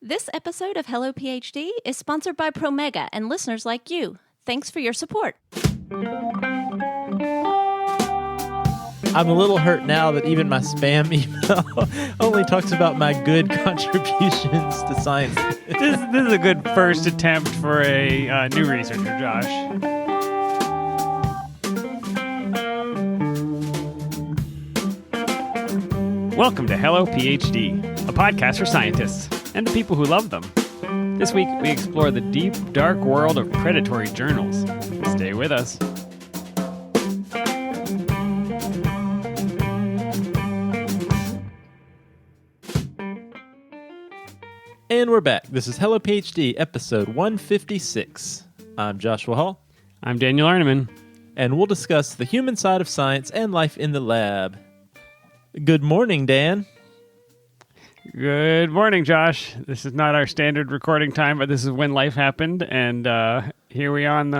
This episode of Hello PhD is sponsored by Promega and listeners like you. Thanks for your support. I'm a little hurt now that even my spam email only talks about my good contributions to science. This is a good first attempt for a new researcher, Josh. Welcome to Hello PhD, a podcast for scientists and the people who love them. This week, we explore the deep, dark world of predatory journals. Stay with us. And we're back. This is Hello PhD, episode 156. I'm Joshua Hall. I'm Daniel Arneman. And we'll discuss the human side of science and life in the lab. Good morning, Dan. Good morning, Josh. This is not our standard recording time, but this is when life happened, and here we are on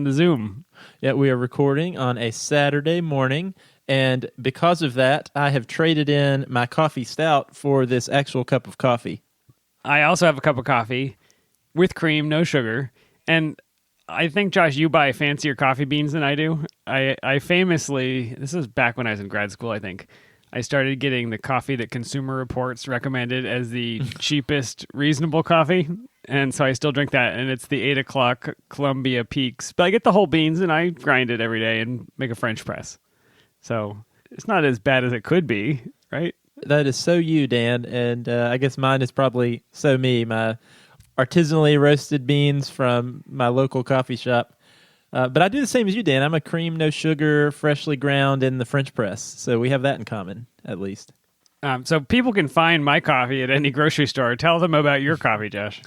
the Zoom. Yeah, we are recording on a Saturday morning, and because of that, I have traded in my coffee stout for this actual cup of coffee. I also have a cup of coffee with cream, no sugar, and I think, Josh, you buy fancier coffee beans than I do. I famously, this is back when I was in grad school, I think, I started getting the coffee that Consumer Reports recommended as the cheapest reasonable coffee. And so I still drink that. And it's the 8 o'clock Columbia Peaks. But I get the whole beans and I grind it every day and make a French press. So it's not as bad as it could be, right? That is so you, Dan. And I guess mine is probably so me. My artisanally roasted beans from my local coffee shop. But I do the same as you, Dan. I'm a cream, no sugar, freshly ground in the French press. So we have that in common, at least. So people can find my coffee at any grocery store. Tell them about your coffee, Josh.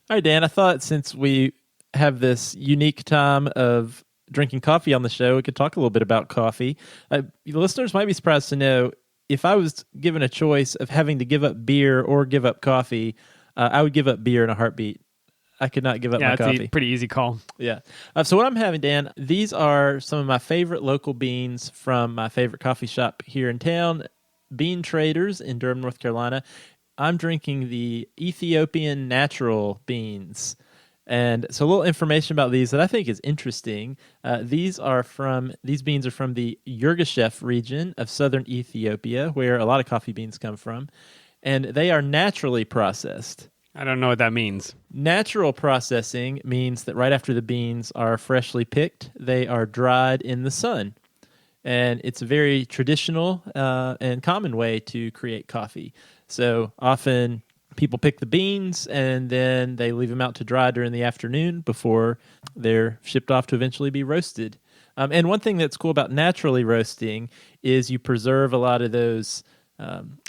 All right, Dan, I thought since we have this unique time of drinking coffee on the show, we could talk a little bit about coffee. Listeners might be surprised to know if I was given a choice of having to give up beer or give up coffee, I would give up beer in a heartbeat. I could not give up my coffee. Yeah, it's a pretty easy call. Yeah. So what I'm having, Dan, these are some of my favorite local beans from my favorite coffee shop here in town, Bean Traders in Durham, North Carolina. I'm drinking the Ethiopian natural beans. And so a little information about these that I think is interesting. These beans are from the Yirgacheffe region of southern Ethiopia, where a lot of coffee beans come from. And they are naturally processed. I don't know what that means. Natural processing means that right after the beans are freshly picked, they are dried in the sun. And it's a very traditional and common way to create coffee. So often people pick the beans and then they leave them out to dry during the afternoon before they're shipped off to eventually be roasted. And one thing that's cool about naturally roasting is you preserve a lot of those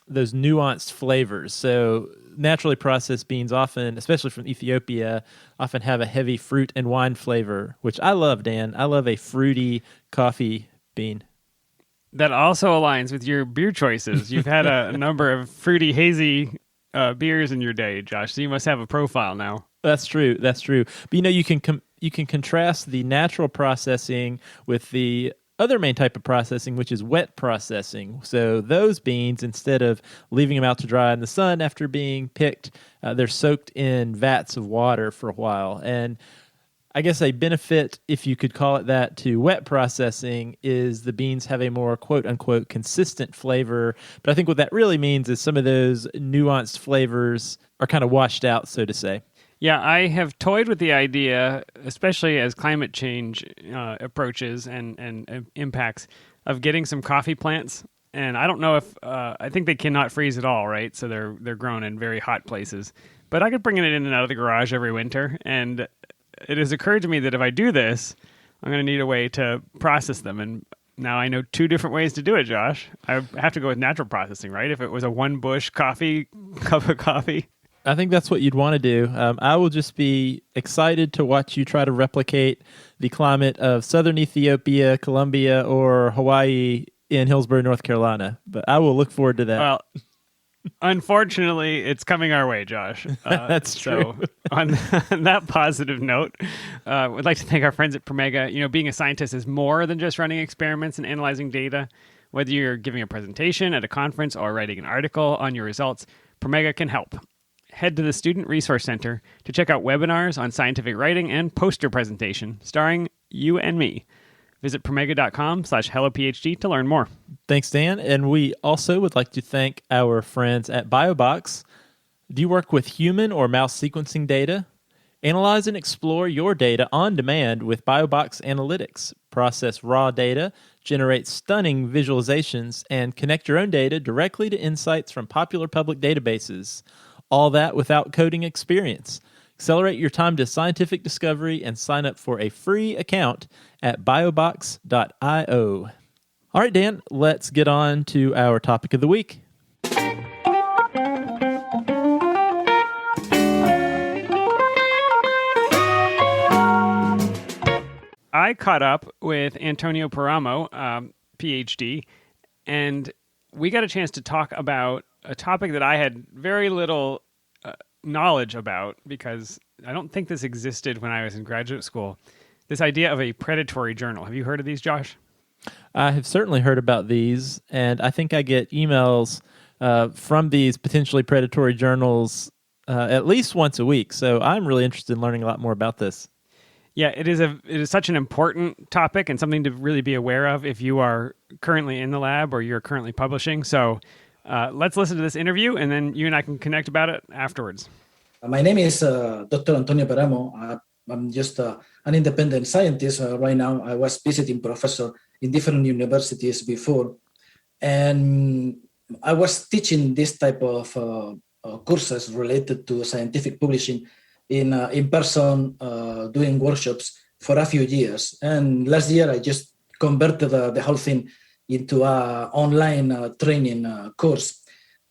nuanced flavors. So naturally processed beans often, especially from Ethiopia, often have a heavy fruit and wine flavor, which I love, Dan. I love a fruity coffee bean. That also aligns with your beer choices. You've had a number of fruity, hazy beers in your day, Josh, so you must have a profile now. That's true. But you can contrast the natural processing with the other main type of processing, which is wet processing. So those beans, instead of leaving them out to dry in the sun after being picked, they're soaked in vats of water for a while. And I guess a benefit, if you could call it that, to wet processing is the beans have a more quote-unquote consistent flavor. But I think what that really means is some of those nuanced flavors are kind of washed out, so to say. Yeah, I have toyed with the idea, especially as climate change approaches and impacts, of getting some coffee plants. And I don't know if I think they cannot freeze at all, right? So they're grown in very hot places. But I could bring it in and out of the garage every winter. And it has occurred to me that if I do this, I'm going to need a way to process them. And now I know two different ways to do it, Josh. I have to go with natural processing, right? If it was a one bush cup of coffee. I think that's what you'd want to do. I will just be excited to watch you try to replicate the climate of southern Ethiopia, Colombia, or Hawaii in Hillsborough, North Carolina. But I will look forward to that. Well, unfortunately, it's coming our way, Josh. That's true. So on that positive note, we'd like to thank our friends at Promega. You know, being a scientist is more than just running experiments and analyzing data. Whether you're giving a presentation at a conference or writing an article on your results, Promega can help. head to the Student Resource Center to check out webinars on scientific writing and poster presentation starring you and me. Visit promega.com/HelloPhD to learn more. Thanks, Dan. And we also would like to thank our friends at BioBox. Do you work with human or mouse sequencing data? Analyze and explore your data on demand with BioBox Analytics. Process raw data, generate stunning visualizations, and connect your own data directly to insights from popular public databases. All that without coding experience. Accelerate your time to scientific discovery and sign up for a free account at biobox.io. All right, Dan, let's get on to our topic of the week. I caught up with Antonio Paramo, PhD, and we got a chance to talk about a topic that I had very little knowledge about because I don't think this existed when I was in graduate school. This idea of a predatory journal. Have you heard of these, Josh? I have certainly heard about these, and I think I get emails from these potentially predatory journals at least once a week. So I'm really interested in learning a lot more about this. Yeah, it is such an important topic and something to really be aware of if you are currently in the lab or you're currently publishing. So let's listen to this interview, and then you and I can connect about it afterwards. My name is Dr. Antonio Paramo. I'm just an independent scientist right now. I was visiting professor in different universities before, and I was teaching this type of courses related to scientific publishing in person, doing workshops for a few years. And last year, I just converted the whole thing into an online training course.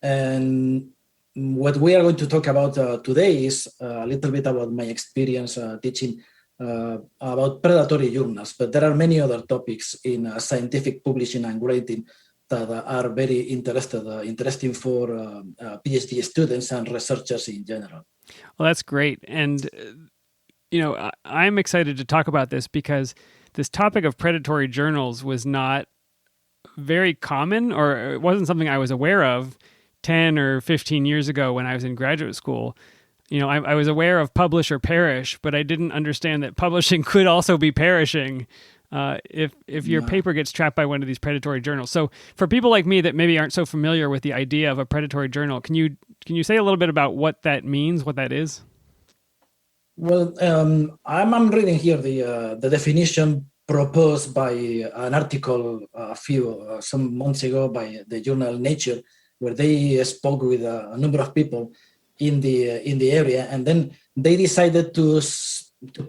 And what we are going to talk about today is a little bit about my experience teaching about predatory journals. But there are many other topics in scientific publishing and writing that are very interesting for PhD students and researchers in general. Well, that's great. And, I'm excited to talk about this because this topic of predatory journals was not very common, or it wasn't something I was aware of 10 or 15 years ago when I was in graduate school. I was aware of publish or perish, but I didn't understand that publishing could also be perishing if your paper gets trapped by one of these predatory journals. So for people like me that maybe aren't so familiar with the idea of a predatory journal, can you say a little bit about what that means, what that is? Well, I'm reading here the definition proposed by an article some months ago by the journal Nature, where they spoke with a number of people in the area, and then they decided to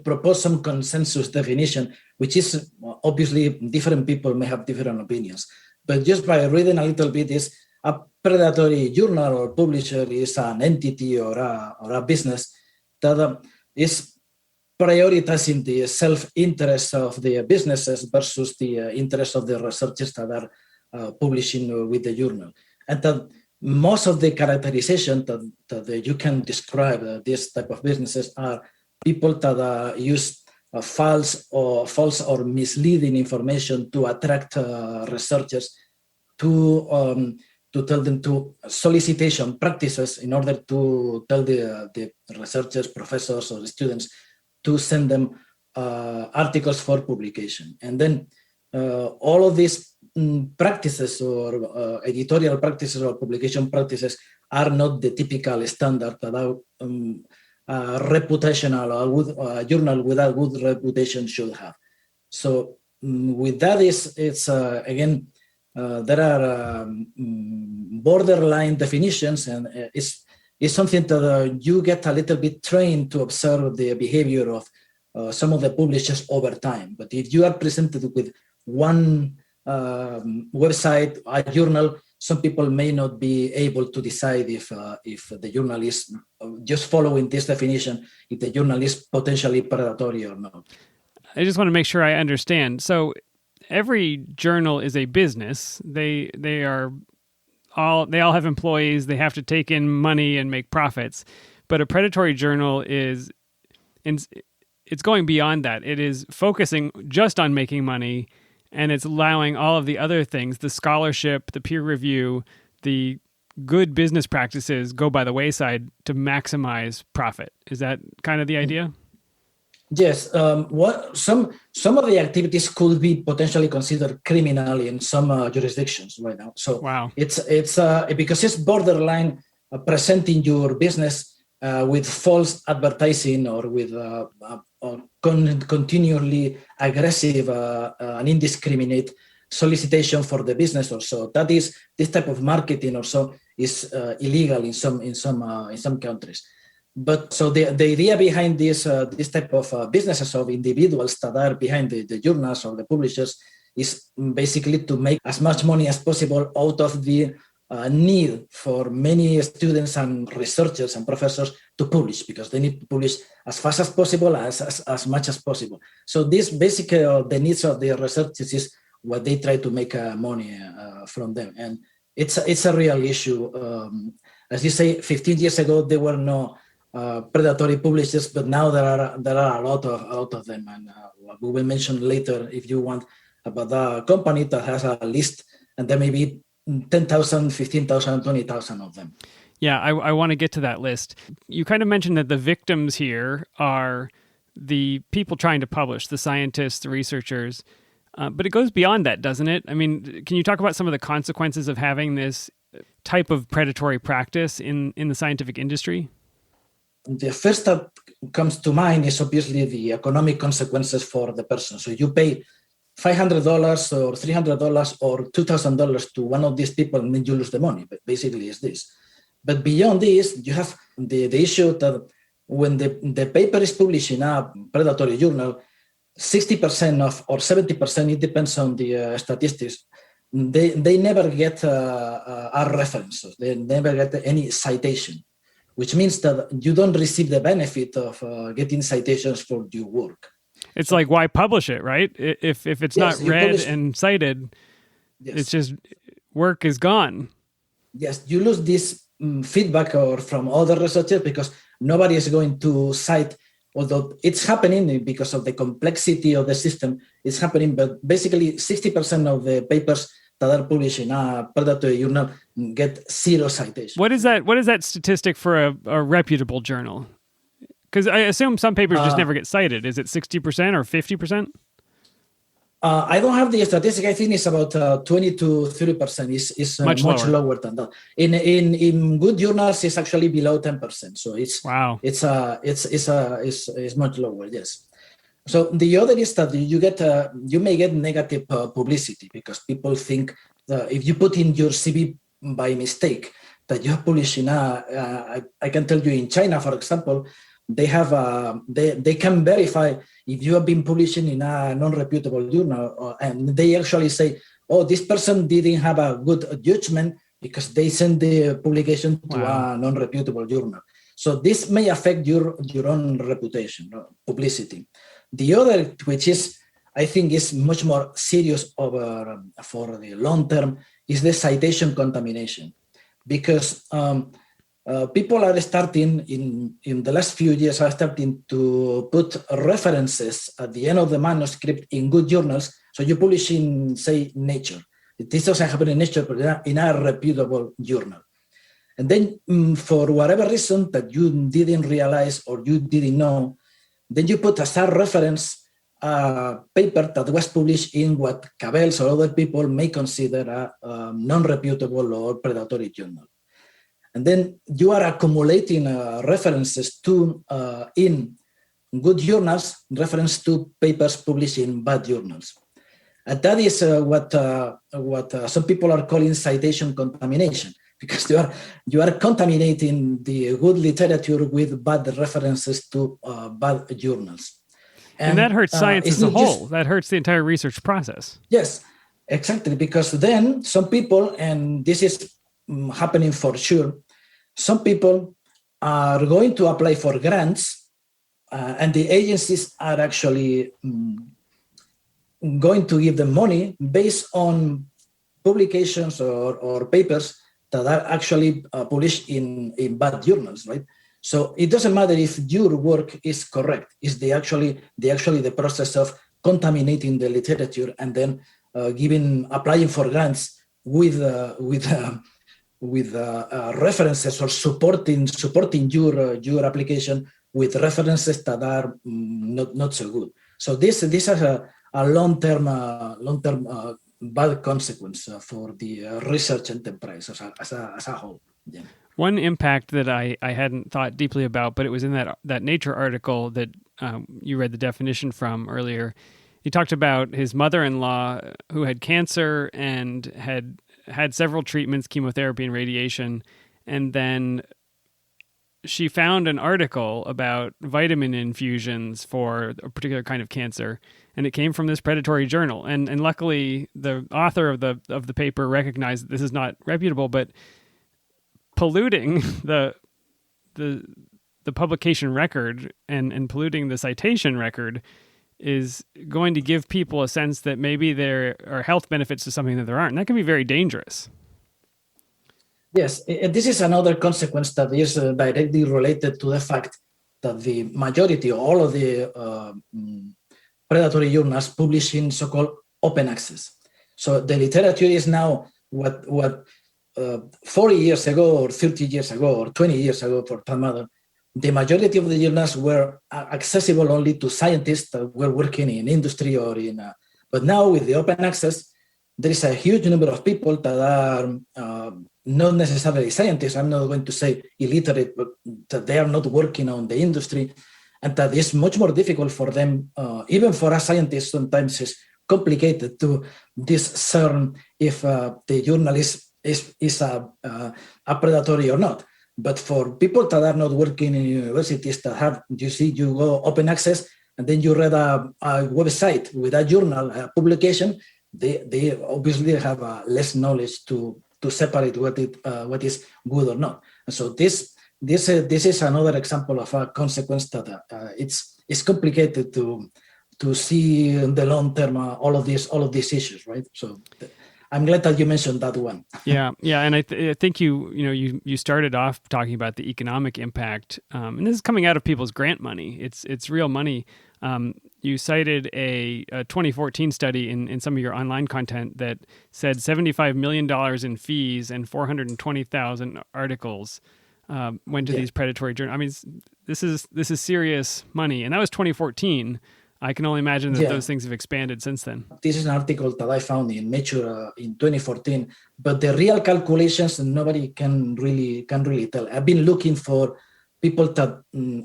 propose some consensus definition, which is obviously different people may have different opinions. But just by reading a little bit, is a predatory journal or publisher is an entity or a business that is prioritizing the self-interest of the businesses versus the interest of the researchers that are publishing with the journal. And that most of the characterization that you can describe this type of businesses are people that use false or misleading information to attract researchers to tell them to solicitation practices in order to tell the researchers, professors, or students to send them articles for publication. And then all of these practices or editorial practices or publication practices are not the typical standard that reputational or a journal with a good reputation should have. So with that it's again there are borderline definitions, and it's something that you get a little bit trained to observe the behavior of some of the publishers over time. But if you are presented with one website, a journal, some people may not be able to decide if the journal is just following this definition, if the journal is potentially predatory or not. I just want to make sure I understand. So every journal is a business. They all have employees. They have to take in money and make profits. But a predatory journal it's going beyond that. It is focusing just on making money, and it's allowing all of the other things, the scholarship, the peer review, the good business practices go by the wayside to maximize profit. Is that kind of the idea? Yes, some of the activities could be potentially considered criminal in some jurisdictions right now. So Wow. it's because it's borderline presenting your business with false advertising or with continually aggressive and indiscriminate solicitation for the business or so. That is, this type of marketing or so is illegal in some countries. But so the idea behind this type of businesses of individuals that are behind the journals or the publishers is basically to make as much money as possible out of the need for many students and researchers and professors to publish, because they need to publish as fast as possible, as much as possible. So this basically the needs of the researchers is what they try to make money from them, and it's a real issue. As you say, 15 years ago there were no predatory publishers, but now there are a lot of them, and we will mention later, if you want, about the company that has a list, and there may be 10,000, 15,000, 20,000 of them. Yeah, I want to get to that list. You kind of mentioned that the victims here are the people trying to publish, the scientists, the researchers, but it goes beyond that, doesn't it? I mean, can you talk about some of the consequences of having this type of predatory practice in the scientific industry? The first that comes to mind is obviously the economic consequences for the person. So you pay $500 or $300 or $2,000 to one of these people, and then you lose the money. But basically, it's this. But beyond this, you have the issue that when the paper is published in a predatory journal, 60% of or 70%, it depends on the statistics, they never get a reference. They never get any citation, which means that you don't receive the benefit of getting citations for your work. It's like, why publish it, right? If it's not read and cited, yes, it's just work is gone. Yes, you lose this feedback or from other researchers because nobody is going to cite, although it's happening because of the complexity of the system, it's happening, but basically 60% of the papers that are published in a predatory journal get zero citation. What is that statistic for a reputable journal? Because I assume some papers just never get cited. Is it 60% or 50%? I don't have the statistic. I think it's about 20 to 30%. It's much lower than that. In good journals, it's actually below 10%. So it's wow. It's much lower. Yes. So the other is that you may get negative publicity because people think that if you put in your CV by mistake that you have published in I can tell you in China, for example, they have they can verify if you have been publishing in a non-reputable journal, and they actually say, oh, this person didn't have a good judgment because they sent the publication to a non-reputable journal. So this may affect your own reputation, publicity. The other, which is I think is much more serious for the long term, is the citation contamination, because people are starting in the last few years are starting to put references at the end of the manuscript in good journals. So you publish in, say, Nature. This doesn't happen in Nature, but in a reputable journal. And then for whatever reason that you didn't realize or you didn't know, then you put as a reference a paper that was published in what Cabells or other people may consider a non-reputable or predatory journal. And then you are accumulating references to in good journals, reference to papers published in bad journals. And that is what some people are calling citation contamination, because you are contaminating the good literature with bad references to bad journals. And that hurts science as a whole. That hurts the entire research process. Yes, exactly, because then some people, and this is happening for sure, some people are going to apply for grants, and the agencies are actually going to give them money based on publications or papers that are actually published in bad journals, right? So it doesn't matter if your work is correct. It's the process of contaminating the literature and then applying for grants with references or supporting your application with references that are not so good. So this has a long-term bad consequence for the research enterprise as a whole. Yeah. One impact that I hadn't thought deeply about, but it was in that Nature article that you read the definition from earlier. He talked about his mother-in-law who had cancer and had several treatments, chemotherapy and radiation, and then she found an article about vitamin infusions for a particular kind of cancer, and it came from this predatory journal. And luckily, the author of the paper recognized that this is not reputable, but polluting the publication record and polluting the citation record is going to give people a sense that maybe there are health benefits to something that there aren't. And that can be very dangerous. Yes, this is another consequence that is directly related to the fact that the majority, all of the predatory journals publish in so-called open access. So the literature is now what 40 years ago or 30 years ago or 20 years ago, for that matter, the majority of the journals were accessible only to scientists that were working in industry or in. But now with the open access, there is a huge number of people that are not necessarily scientists. I'm not going to say illiterate, but that they are not working on the industry, and that is much more difficult for them. Even for us scientists, sometimes it's complicated to discern if the journal is a predatory or not. But for people that are not working in universities that have, you go open access and then you read a website with a journal, a publication, they obviously have less knowledge to separate what is good or not. And so this is another example of a consequence that it's complicated to see in the long term all of these issues, right? So I'm glad that you mentioned that one. Yeah, and I think you started off talking about the economic impact, and this is coming out of people's grant money. It's real money. You cited a 2014 study in some of your online content that said $75 million in fees and 420,000 articles went to these predatory journals. I mean, this is serious money, and that was 2014. I can only imagine that those things have expanded since then. This is an article that I found in Nature in 2014, but the real calculations nobody can really tell. I've been looking for people that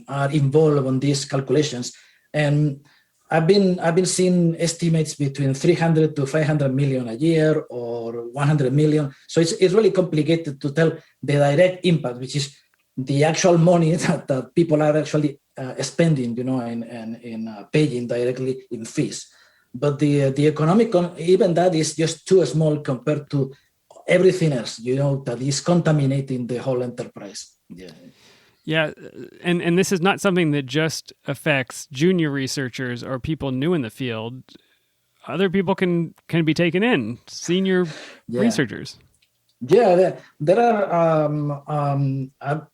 are involved on these calculations, and I've been seeing estimates between 300 to 500 million a year or 100 million. So it's really complicated to tell the direct impact, which is the actual money that people are actually spending, in paying directly in fees. But the economic, even that is just too small compared to everything else, that is contaminating the whole enterprise. Yeah, and this is not something that just affects junior researchers or people new in the field. Other people can be taken in, senior researchers. Yeah, there are. I've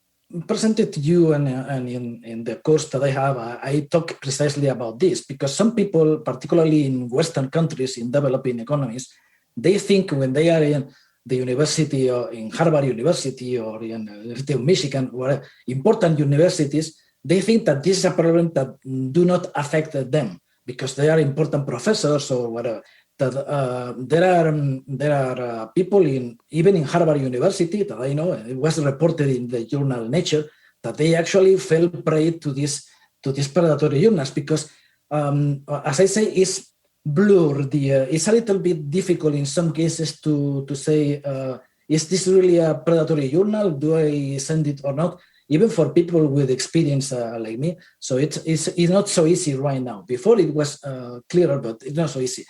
presented to you and in the course that I have, I talk precisely about this because some people, particularly in Western countries, in developing economies, they think when they are in the university or in Harvard University or in the University of Michigan or important universities, they think that this is a problem that do not affect them because they are important professors or whatever. That there are people even in Harvard University that I know, it was reported in the journal Nature, that they actually fell prey to these predatory journals because, as I say, it's blurred. It's a little bit difficult in some cases to say, is this really a predatory journal? Do I send it or not? Even for people with experience like me. So it's not so easy right now. Before it was clearer, but it's not so easy.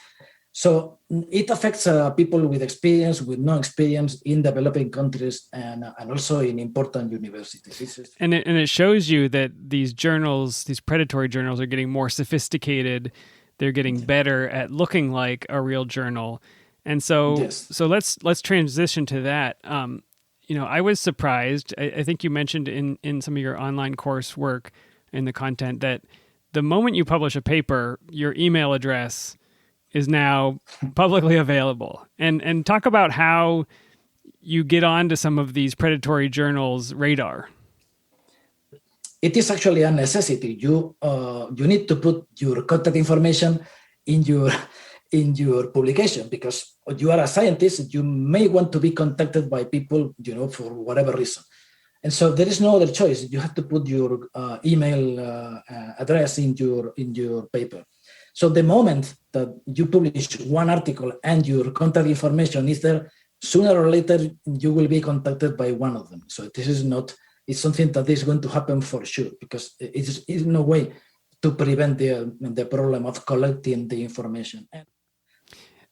So it affects people with experience, with no experience in developing countries and also in important universities. And it shows you that these journals, these predatory journals, are getting more sophisticated. They're getting better at looking like a real journal. And so let's transition to that. I was surprised. I think you mentioned in some of your online coursework in the content that the moment you publish a paper, your email address is now publicly available. And talk about how you get onto some of these predatory journals' radar? It is actually a necessity. You need to put your contact information in your publication, because you are a scientist. You may want to be contacted by people, for whatever reason, and so there is no other choice. You have to put your email address in your paper. So the moment that you publish one article and your contact information is there, sooner or later you will be contacted by one of them. So this is not. It's something that is going to happen for sure, because it's no way to prevent the problem of collecting the information.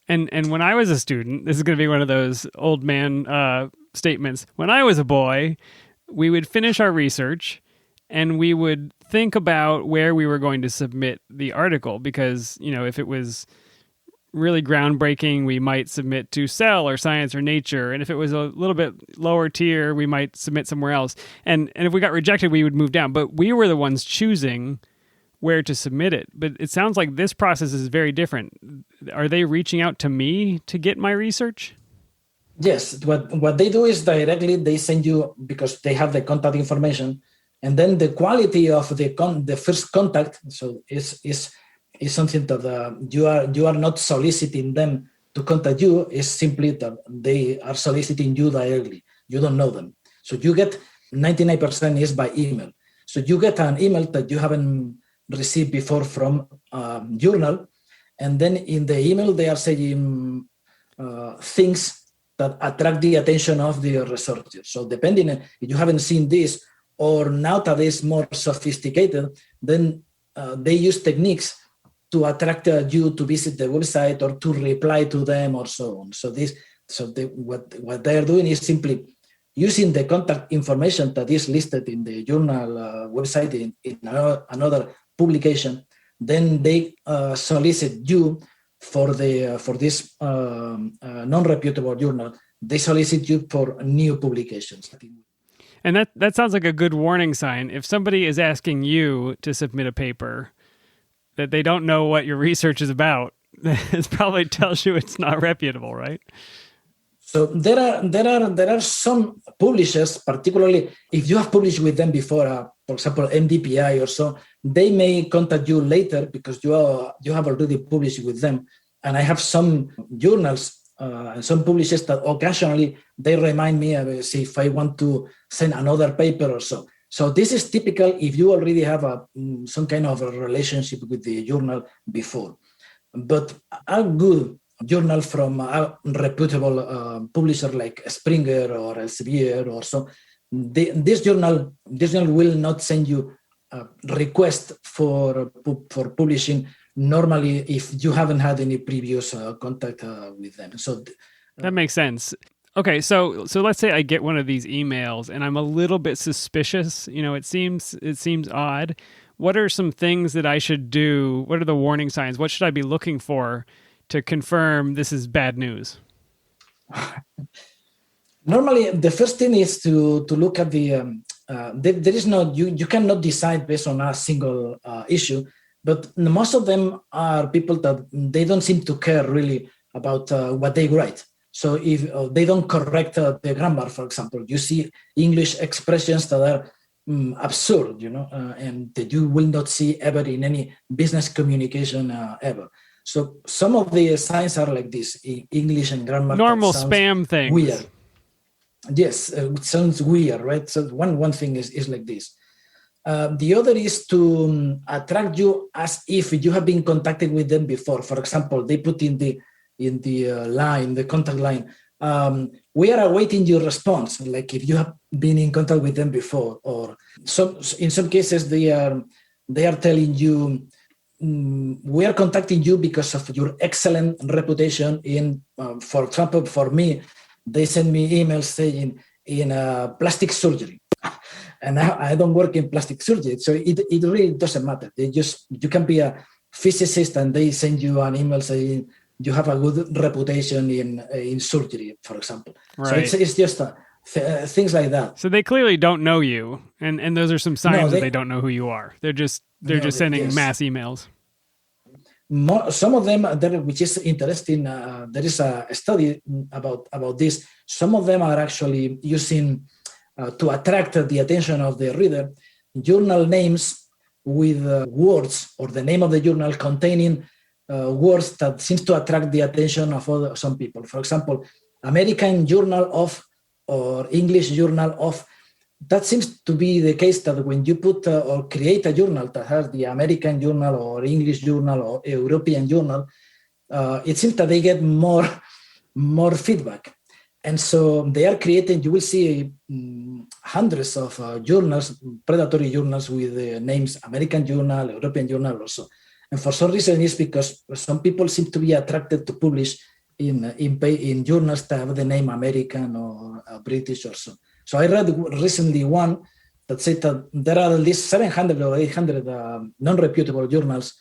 And when I was a student, this is going to be one of those old man statements. When I was a boy, we would finish our research and we would think about where we were going to submit the article, because, if it was really groundbreaking, we might submit to Cell or Science or Nature. And if it was a little bit lower tier, we might submit somewhere else. And if we got rejected, we would move down. But we were the ones choosing where to submit it. But it sounds like this process is very different. Are they reaching out to me to get my research? Yes. What they do is directly they send you, because they have the contact information, and then the quality of the first contact. So is something that you are not soliciting them to contact you. Is simply that they are soliciting you directly. You don't know them. So you get 99% is by email. So you get an email that you haven't received before from a journal, and then in the email they are saying things that attract the attention of the researchers. So depending if you haven't seen this, or now that is more sophisticated, then they use techniques to attract you to visit the website or to reply to them or so on. What they are doing is simply using the contact information that is listed in the journal website in another publication. Then they solicit you for this non-reputable journal. They solicit you for new publications. And that sounds like a good warning sign. If somebody is asking you to submit a paper that they don't know what your research is about, it probably tells you it's not reputable, right? So there are some publishers, particularly if you have published with them before, for example, MDPI or so, they may contact you later because you have already published with them. And I have some journals and some publishers that occasionally they remind me if I want to send another paper or so. So this is typical if you already have some kind of a relationship with the journal before. But a good journal from a reputable publisher like Springer or Elsevier or so, this journal will not send you a request for publishing normally if you haven't had any previous contact with them. So that makes sense. Okay, so let's say I get one of these emails and I'm a little bit suspicious. It seems odd. What are some things that I should do? What are the warning signs? What should I be looking for to confirm this is bad news? Normally, the first thing is to look at the. There is no you cannot decide based on a single issue, but most of them are people that they don't seem to care really about what they write. So if they don't correct the grammar, for example, you see English expressions that are absurd, and that you will not see ever in any business communication ever. So some of the signs are like this: English and grammar. Normal spam things. Weird. Yes, it sounds weird, right? So one thing is like this. The other is to attract you as if you have been contacted with them before. For example, they put in the line, the contact line, we are awaiting your response. Like if you have been in contact with them before, or in some cases they are telling you, we are contacting you because of your excellent reputation in, for example, for me, they send me emails saying in plastic surgery. And I don't work in plastic surgery, so it really doesn't matter. You can be a physicist and they send you an email saying you have a good reputation in surgery, for example. Right. So it's just things like that. So they clearly don't know you, and those are some signs that they don't know who you are. They're just sending mass emails. Some of them, which is interesting, there is a study about this. Some of them are actually using, to attract the attention of the reader, journal names with words, or the name of the journal containing words that seems to attract the attention of some people. For example, American Journal of, or English Journal of. That seems to be the case, that when you put or create a journal that has the American Journal or English Journal or European Journal, it seems that they get more feedback. And so they are creating, you will see hundreds of journals, predatory journals with the names American Journal, European Journal also. And for some reason, it's because some people seem to be attracted to publish in journals that have the name American or British or so. So I read recently one that said that there are at least 700 or 800 non-reputable journals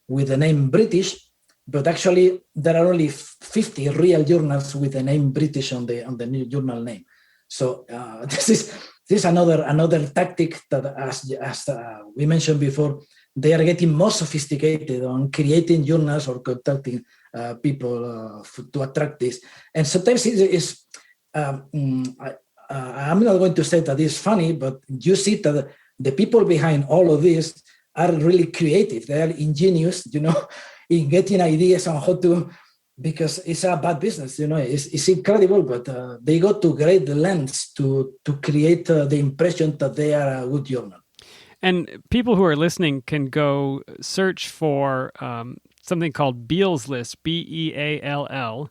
with the name British, but actually there are only 50 real journals with the name British on the new journal name. So this is another tactic that, as we mentioned before, they are getting more sophisticated on creating journals or contacting people to attract this. And sometimes I'm not going to say that it's funny, but you see that the people behind all of this are really creative. They are ingenious, in getting ideas on how to, because it's a bad business, it's incredible, but they go to great lengths to create the impression that they are a good journal. And people who are listening can go search for something called Beall's List, Beall,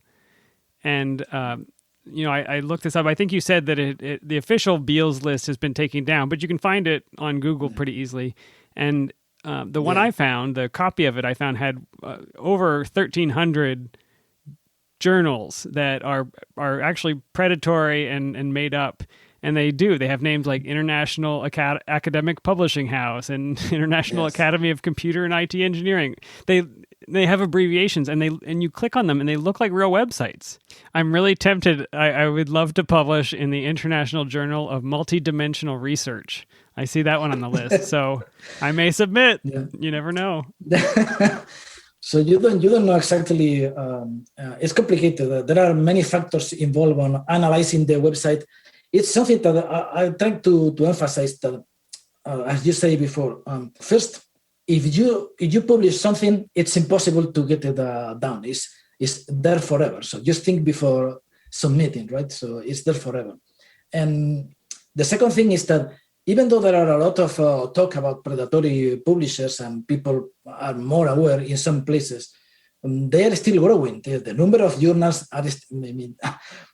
and I looked this up. I think you said that the official Beall's List has been taken down, but you can find it on Google pretty easily. And the one I found, the copy of it I found, had over 1,300 journals that are actually predatory and made up. And they have names like International Academic Publishing House and International Academy of Computer and IT Engineering. They have abbreviations, and you click on them and they look like real websites. I'm really tempted. I would love to publish in the International Journal of Multidimensional Research. I see that one on the list, so I may submit. Yeah. You never know. So you don't know exactly. It's complicated. There are many factors involved on analyzing the website. It's something that I try to emphasize that, as you say before, first, if you publish something, it's impossible to get it down. It's there forever. So just think before submitting, right? So it's there forever. And the second thing is that even though there are a lot of talk about predatory publishers and people are more aware in some places, they are still growing. The number of journals are,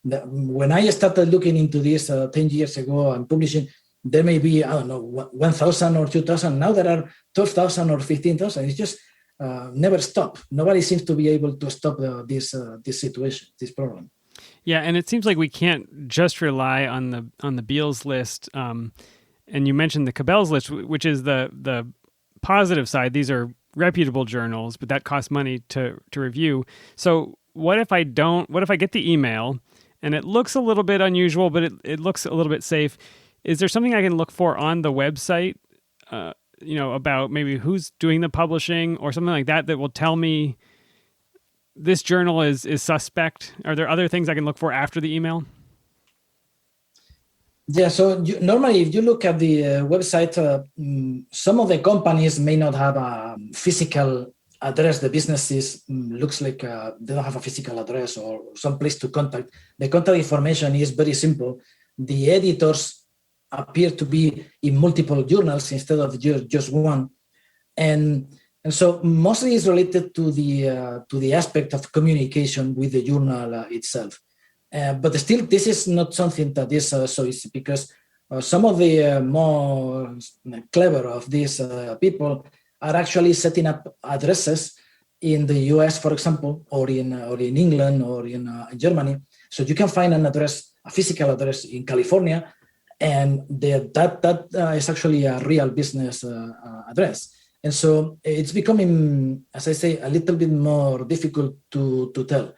when I started looking into this 10 years ago and publishing, there may be, 1,000 or 2,000. Now there are 12,000 or 15,000. It's just never stop. Nobody seems to be able to stop this situation, this problem. Yeah, and it seems like we can't just rely on the Beall's List. And you mentioned the Cabell's List, which is the positive side. These are reputable journals, but that costs money to review. So what if I get the email and it looks a little bit unusual, but it looks a little bit safe? Is there something I can look for on the website, about maybe who's doing the publishing or something like that will tell me this journal is suspect? Are there other things I can look for after the email? Yeah, so normally if you look at the website, some of the companies may not have a physical address. The businesses looks like they don't have a physical address or some place to contact. The contact information is very simple. The editors appear to be in multiple journals instead of just one. And so mostly it's related to the aspect of communication with the journal itself. But still, this is not something that is so easy, because some of the more clever of these people are actually setting up addresses in the US, for example, or in England or in Germany. So you can find a physical address in California, and that is actually a real business address. And so it's becoming, as I say, a little bit more difficult to tell.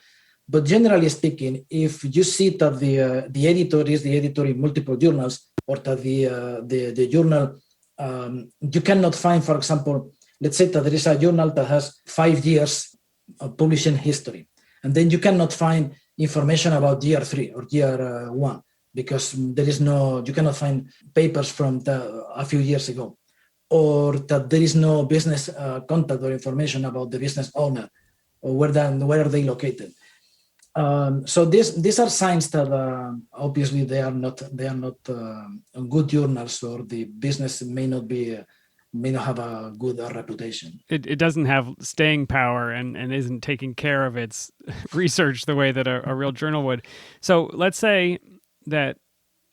But generally speaking, if you see that the editor is the editor in multiple journals, or that the journal, you cannot find, for example, let's say that there is a journal that has 5 years of publishing history, and then you cannot find information about year 3 or year 1 because you cannot find papers from a few years ago, or that there is no business contact or information about the business owner or where are they located. So these are signs that obviously they are not good journals, or the business may not have a good reputation. It doesn't have staying power and isn't taking care of its research the way that a real journal would. So let's say that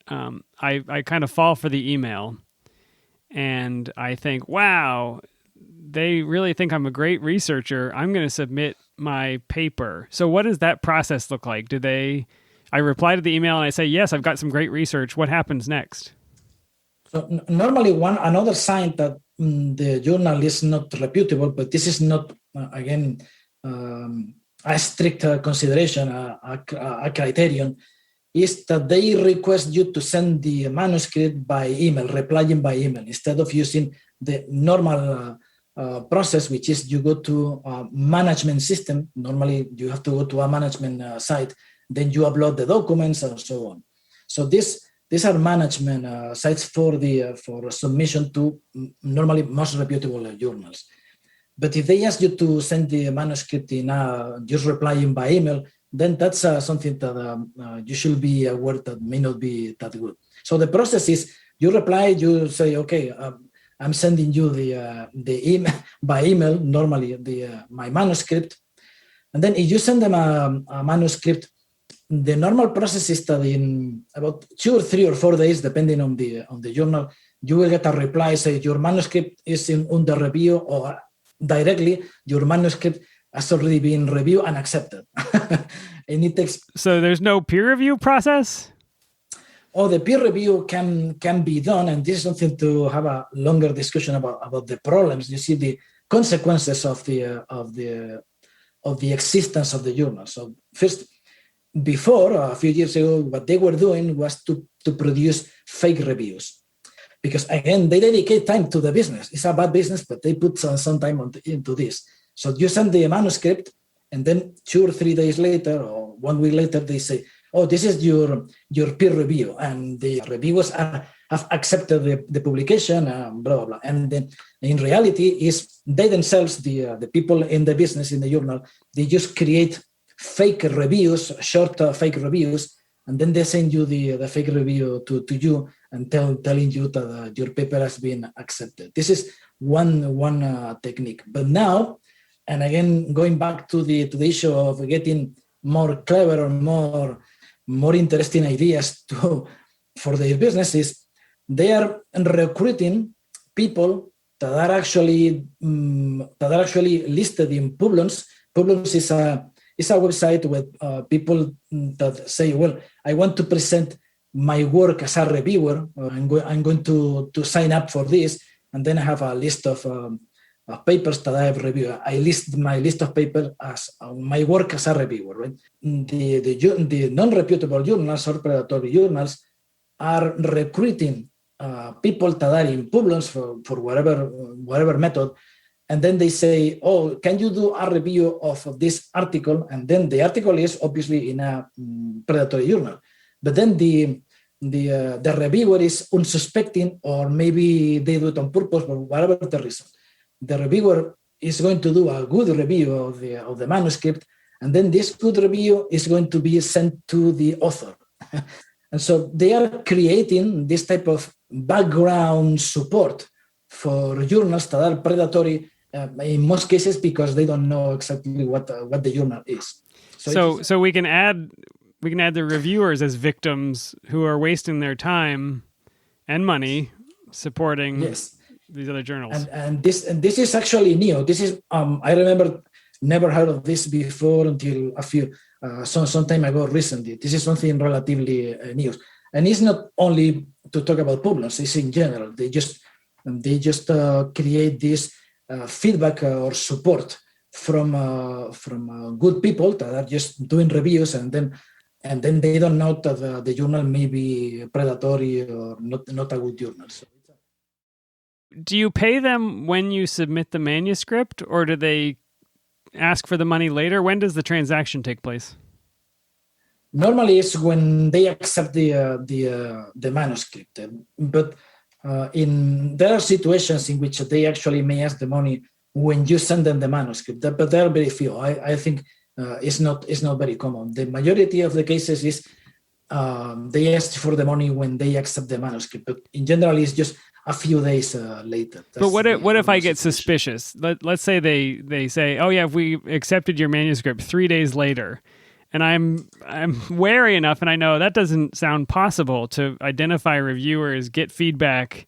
I kind of fall for the email and I think, wow, they really think I'm a great researcher. I'm going to submit my paper. So what does that process look like? I reply to the email and I say, yes, I've got some great research. What happens next? So normally another sign that the journal is not reputable, but this is not, again, a strict consideration, a criterion, is that they request you to send the manuscript by email, replying by email, instead of using the normal process, which is you go to a management system. Normally, you have to go to a management site, then you upload the documents and so on. So these are management sites for submission to normally most reputable journals. But if they ask you to send the manuscript in just replying by email, then that's something that you should be aware that may not be that good. So the process is you reply, you say, okay, I'm sending you the email by email, normally my manuscript, and then if you send them a manuscript, the normal process is that in about 2 or 3 or 4 days, depending on the journal, you will get a reply say your manuscript is under review, or directly your manuscript has already been reviewed and accepted. And it takes. So there's no peer review process? Oh, the peer review can be done, and this is something to have a longer discussion about the problems. You see the consequences of the existence of the journal. So first, before a few years ago, what they were doing was to produce fake reviews, because again they dedicate time to the business. It's a bad business, but they put some time into this. So you send the manuscript, and then 2 or 3 days later, or 1 week later, they say, oh, this is your peer review, and the reviewers have accepted the publication, blah, blah, blah. And then in reality is they themselves, the people in the business, in the journal, they just create fake reviews, short fake reviews, and then they send you the fake review to you and telling you that your paper has been accepted. This is one technique. But now, and again, going back to the issue of getting more clever or more interesting ideas for their businesses, they are recruiting people that are actually listed in Publons. Publons is a website with people that say, well, I want to present my work as a reviewer. I'm going to sign up for this, and then I have a list of papers that I have reviewed. I list my list of papers as my work as a reviewer. Right? The non-reputable journals or predatory journals are recruiting people that are in Publons for whatever method, and then they say, oh, can you do a review of this article? And then the article is obviously in a predatory journal, but then the reviewer is unsuspecting, or maybe they do it on purpose, or whatever the reason. The reviewer is going to do a good review of the manuscript, and then this good review is going to be sent to the author. And so they are creating this type of background support for journals that are predatory in most cases, because they don't know exactly what the journal is. So we can add the reviewers as victims who are wasting their time and money supporting these other journals. And this is actually new. This is I remember never heard of this before until some time ago recently. This is something relatively new, and it's not only to talk about Publons. It's in general. They just create this feedback or support from good people that are just doing reviews, and then they don't know that the journal may be predatory or not a good journal. So do you pay them when you submit the manuscript, or do they ask for the money later? When does the transaction take place? Normally, it's when they accept the manuscript, but there are situations in which they actually may ask the money when you send them the manuscript, but there are very few. I think it's not very common. The majority of the cases is they ask for the money when they accept the manuscript, but in general, it's just a few days later. But what if I get suspicious? Let's say they say, oh yeah, we accepted your manuscript 3 days later, and I'm wary enough, and I know that doesn't sound possible to identify reviewers, get feedback,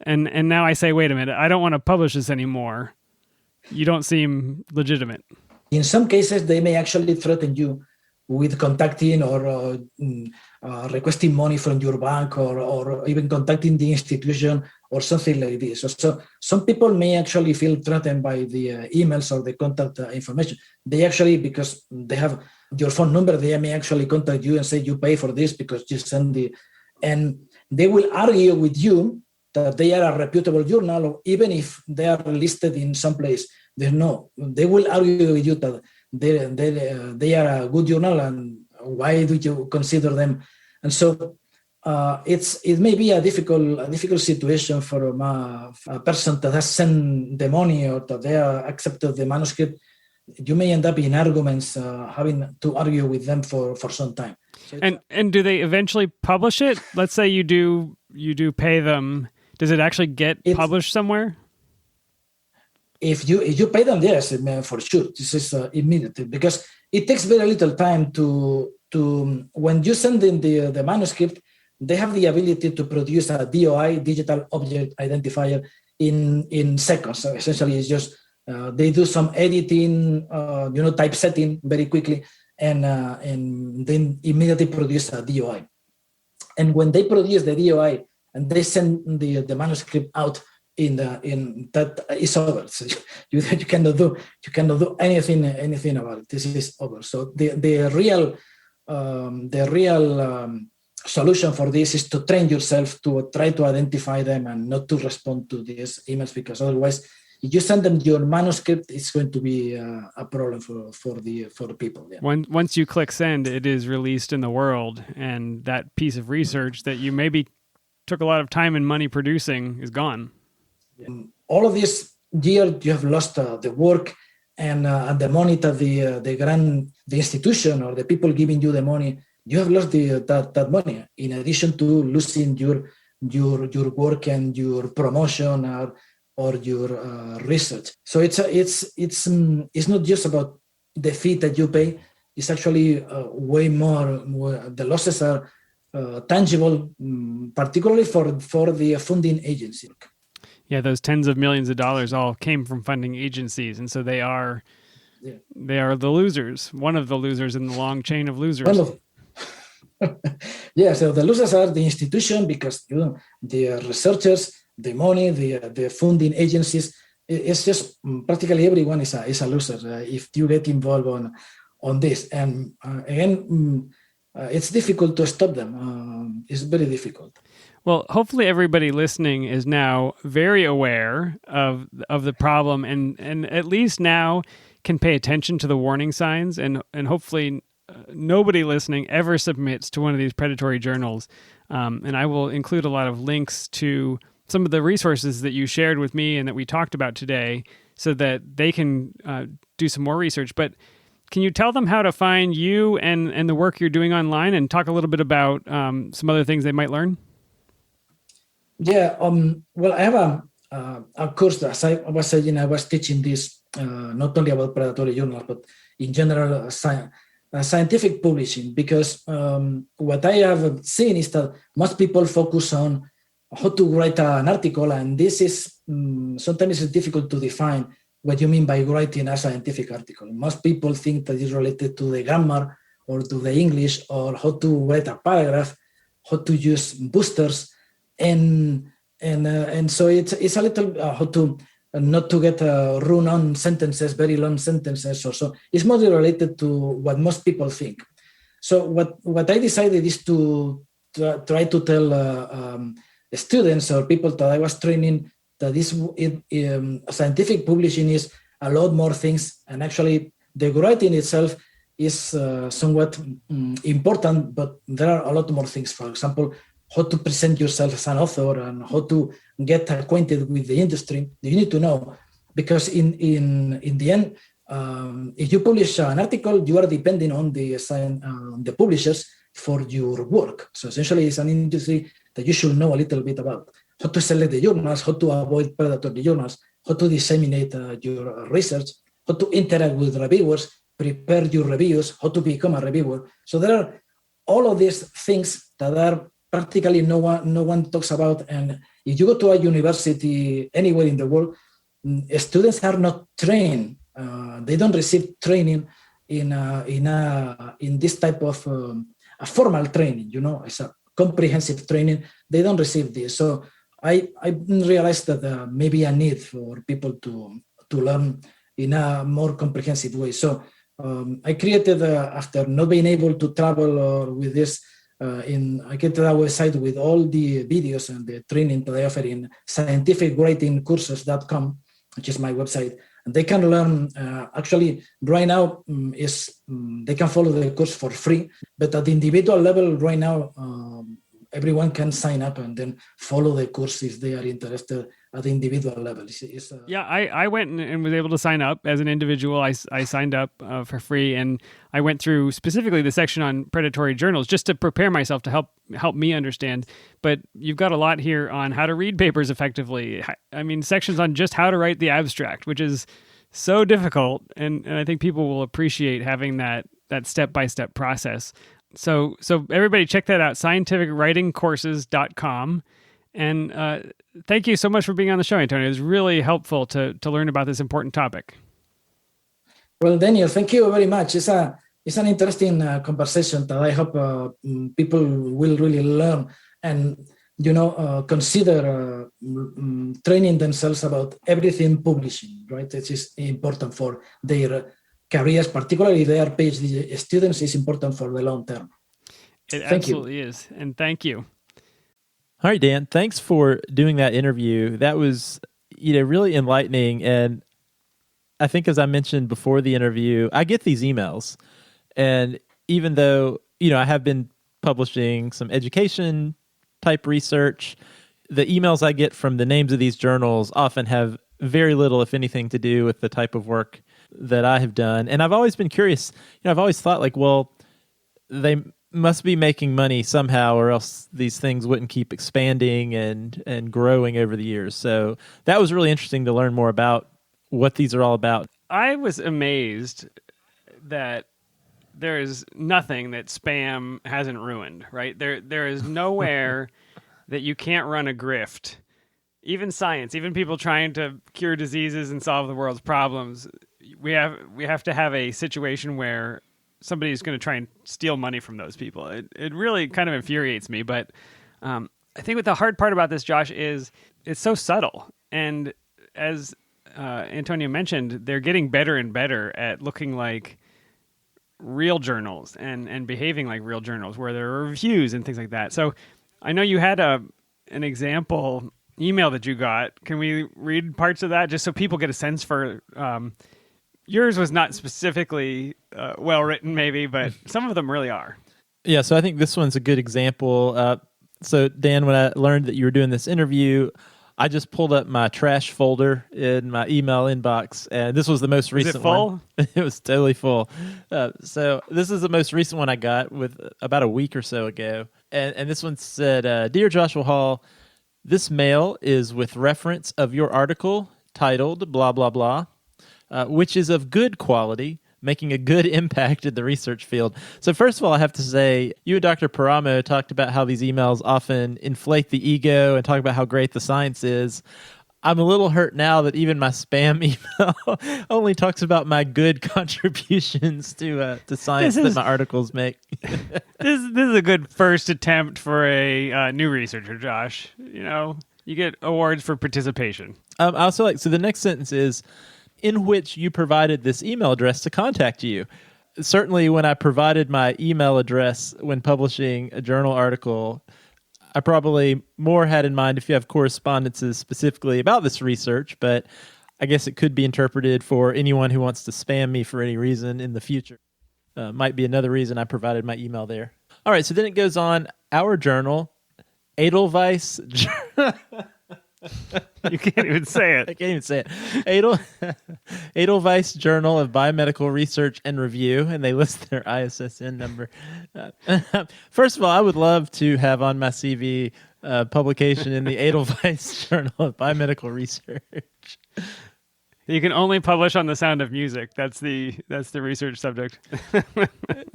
and now I say, wait a minute, I don't want to publish this anymore. You don't seem legitimate. In some cases, they may actually threaten you with contacting or requesting money from your bank or even contacting the institution or something like this. So some people may actually feel threatened by the emails or the contact information. They actually, because they have your phone number, they may actually contact you and say you pay for this because you send and they will argue with you that they are a reputable journal, or even if they are listed in some place. They will argue with you that they are a good journal, and why do you consider them? And so it may be a difficult situation for a person that has sent the money or that they have accepted the manuscript. You may end up in arguments, having to argue with them for some time. So and do they eventually publish it? Let's say you do pay them. Does it actually get published somewhere? If you pay them, yes, for sure. This is immediate, because it takes very little time to when you send in the manuscript, they have the ability to produce a DOI, digital object identifier, in seconds. So essentially, it's just they do some editing, typesetting very quickly, and then immediately produce a DOI. And when they produce the DOI and they send the manuscript out, in that is over. So you cannot do anything about it. This is over. So the real solution for this is to train yourself to try to identify them and not to respond to these emails, because otherwise, if you send them your manuscript, it's going to be a problem for the people. Yeah. Once you click send, it is released in the world, and that piece of research that you maybe took a lot of time and money producing is gone. All of this year, you have lost the work and the money that the institution or the people giving you the money. You have lost that money, in addition to losing your work and your promotion or your research. So it's not just about the fee that you pay. It's actually way more. The losses are tangible, particularly for the funding agency. Yeah, those tens of millions of dollars all came from funding agencies, and so they are the losers. One of the losers in the long chain of losers. Yeah, so the losers are the institution, because the researchers, the money, the funding agencies. It's just practically everyone is a loser if you get involved on this. And again, it's difficult to stop them. It's very difficult. Well, hopefully everybody listening is now very aware of the problem, and at least now can pay attention to the warning signs, and hopefully nobody listening ever submits to one of these predatory journals. And I will include a lot of links to some of the resources that you shared with me and that we talked about today, so that they can do some more research. But can you tell them how to find you and the work you're doing online, and talk a little bit about some other things they might learn? Yeah, well, I have a course that, as I was saying, I was teaching this not only about predatory journals, but in general scientific publishing, because what I have seen is that most people focus on how to write an article, and this is sometimes it's difficult to define what you mean by writing a scientific article. Most people think that it's related to the grammar or to the English, or how to write a paragraph, how to use boosters. And so it's a little how to not to get run-on sentences, very long sentences, or so. It's mostly related to what most people think. So what I decided is to try to tell students or people that I was training that scientific publishing is a lot more things, and actually the writing itself is somewhat important, but there are a lot more things. For example, how to present yourself as an author and how to get acquainted with the industry. You need to know, because in the end, if you publish an article, you are depending on the publishers for your work. So essentially, it's an industry that you should know a little bit about. How to select the journals, how to avoid predatory journals, how to disseminate your research, how to interact with reviewers, prepare your reviews, how to become a reviewer. So there are all of these things that are practically no one talks about. And if you go to a university anywhere in the world, students are not trained. They don't receive training in this type of a formal training. It's a comprehensive training. They don't receive this. So I realized that maybe a need for people to learn in a more comprehensive way. So I created, after not being able to travel with this, I created a website with all the videos and the training that I offer in scientificwritingcourses.com, which is my website. And they can learn, actually, right now, they can follow the course for free. But at the individual level, right now, everyone can sign up and then follow the course if they are interested at the individual level. Yeah, I went and was able to sign up as an individual. I signed up for free, and I went through specifically the section on predatory journals just to prepare myself to help me understand. But you've got a lot here on how to read papers effectively. I mean, sections on just how to write the abstract, which is so difficult, and I think people will appreciate having that step-by-step process. So everybody check that out, scientificwritingcourses.com. And thank you so much for being on the show, Antonio. It was really helpful to learn about this important topic. Well, Daniel, thank you very much. It's an interesting conversation that I hope people will really learn and, consider training themselves about everything publishing, right? It is important for their careers, particularly if they are PhD students, is important for the long term. It absolutely is. And thank you. All right, Dan, thanks for doing that interview. That was, really enlightening. And I think, as I mentioned before the interview, I get these emails. And even though, I have been publishing some education type research, the emails I get from the names of these journals often have very little, if anything, to do with the type of work that I have done. And I've always been curious. I've always thought they must be making money somehow, or else these things wouldn't keep expanding and growing over the years. So that was really interesting to learn more about what these are all about. I was amazed that there is nothing that spam hasn't ruined, right? There is nowhere that you can't run a grift. Even science, even people trying to cure diseases and solve the world's problems, we have to have a situation where somebody's going to try and steal money from those people. It really kind of infuriates me. But I think what the hard part about this, Josh, is it's so subtle. And as Antonio mentioned, they're getting better and better at looking like real journals and behaving like real journals, where there are reviews and things like that. So I know you had an example email that you got. Can we read parts of that just so people get a sense for... yours was not specifically well-written, maybe, but some of them really are. Yeah, so I think this one's a good example. So, Dan, when I learned that you were doing this interview, I just pulled up my trash folder in my email inbox, and this was the most recent one. It was totally full. So this is the most recent one I got with about a week or so ago. And this one said, Dear Joshua Hall, this mail is with reference of your article titled blah, blah, blah, which is of good quality, making a good impact in the research field. So first of all, I have to say, you and Dr. Paramo talked about how these emails often inflate the ego and talk about how great the science is. I'm a little hurt now that even my spam email only talks about my good contributions to science that my articles make. This is a good first attempt for a new researcher, Josh. You get awards for participation. I also so the next sentence is, in which you provided this email address to contact you. Certainly when I provided my email address when publishing a journal article, I probably more had in mind if you have correspondences specifically about this research, but I guess it could be interpreted for anyone who wants to spam me for any reason in the future. Might be another reason I provided my email there. All right, so then it goes on, our journal, Edelweiss. You can't even say I it. can't even say it. Edelweiss Journal of Biomedical Research and Review, and they list their ISSN number. First of all, I would love to have on my CV publication in the Edelweiss Journal of Biomedical Research. You can only publish on The Sound of Music. That's the research subject.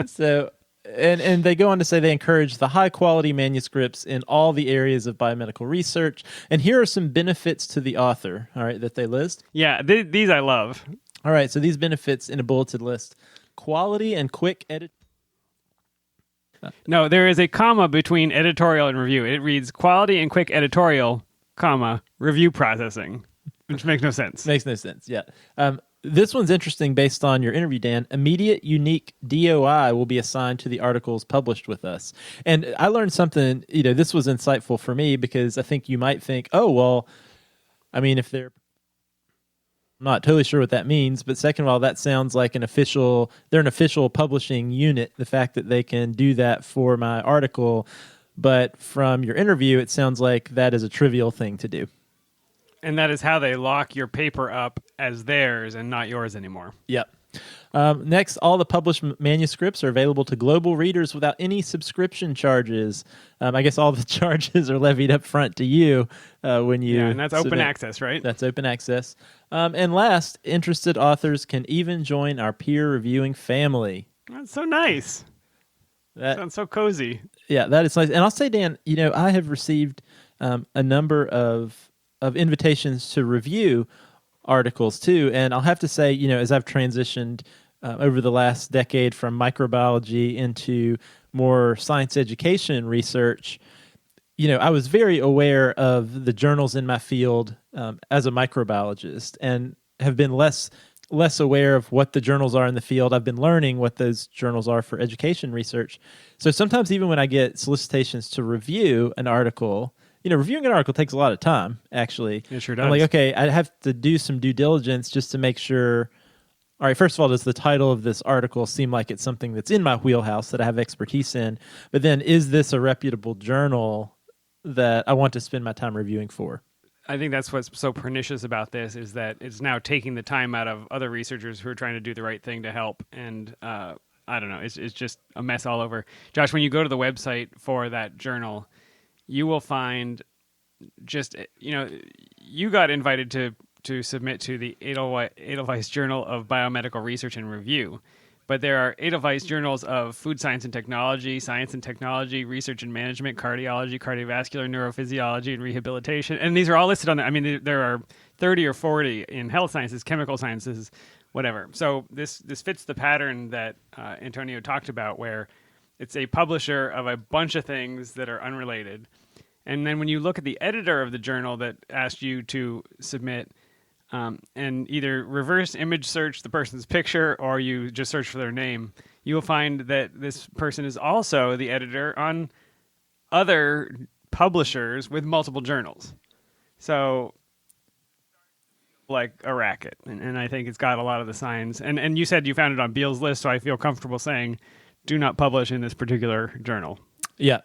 So, and they go on to say they encourage the high quality manuscripts in all the areas of biomedical research. And here are some benefits to the author, all right, that they list. Yeah, these I love. All right, so these benefits in a bulleted list: quality and quick edit. No, there is a comma between editorial and review. It reads quality and quick editorial, comma, review processing, which makes no sense. Makes no sense, yeah. This one's interesting based on your interview, Dan. Immediate unique DOI will be assigned to the articles published with us. And I learned something, this was insightful for me because I think you might think, oh, well, I mean, if they're I'm not totally sure what that means, but second of all, that sounds like they're an official publishing unit, the fact that they can do that for my article. But from your interview, it sounds like that is a trivial thing to do. And that is how they lock your paper up as theirs and not yours anymore. Yep. Next, all the published manuscripts are available to global readers without any subscription charges. I guess all the charges are levied up front to you when you... Yeah, and that's open submit. access, right? That's open access. And last, interested authors can even join our peer reviewing family. That's so nice. That sounds so cozy. Yeah, that is nice. And I'll say, Dan, I have received a number of invitations to review articles too, and I'll have to say, as I've transitioned over the last decade from microbiology into more science education research, I was very aware of the journals in my field as a microbiologist, and have been less aware of what the journals are in the field. I've been learning what those journals are for education research. So sometimes even when I get solicitations to review an article, reviewing an article takes a lot of time, actually. It sure does. I'm like, okay, I have to do some due diligence just to make sure, all right, first of all, does the title of this article seem like it's something that's in my wheelhouse that I have expertise in? But then, is this a reputable journal that I want to spend my time reviewing for? I think that's what's so pernicious about this is that it's now taking the time out of other researchers who are trying to do the right thing to help. And I don't know, it's just a mess all over. Josh, when you go to the website for that journal, you will find just, you got invited to submit to the Edelweiss Journal of Biomedical Research and Review. But there are Edelweiss journals of food science and technology, research and management, cardiology, cardiovascular, neurophysiology, and rehabilitation. And these are all listed on there. I mean, there are 30 or 40 in health sciences, chemical sciences, whatever. So this fits the pattern that Antonio talked about, where it's a publisher of a bunch of things that are unrelated. And then when you look at the editor of the journal that asked you to submit, and either reverse image search the person's picture or you just search for their name, you will find that this person is also the editor on other publishers with multiple journals. So, like a racket. And I think it's got a lot of the signs. And you said you found it on Beale's list, so I feel comfortable saying, do not publish in this particular journal. Yeah.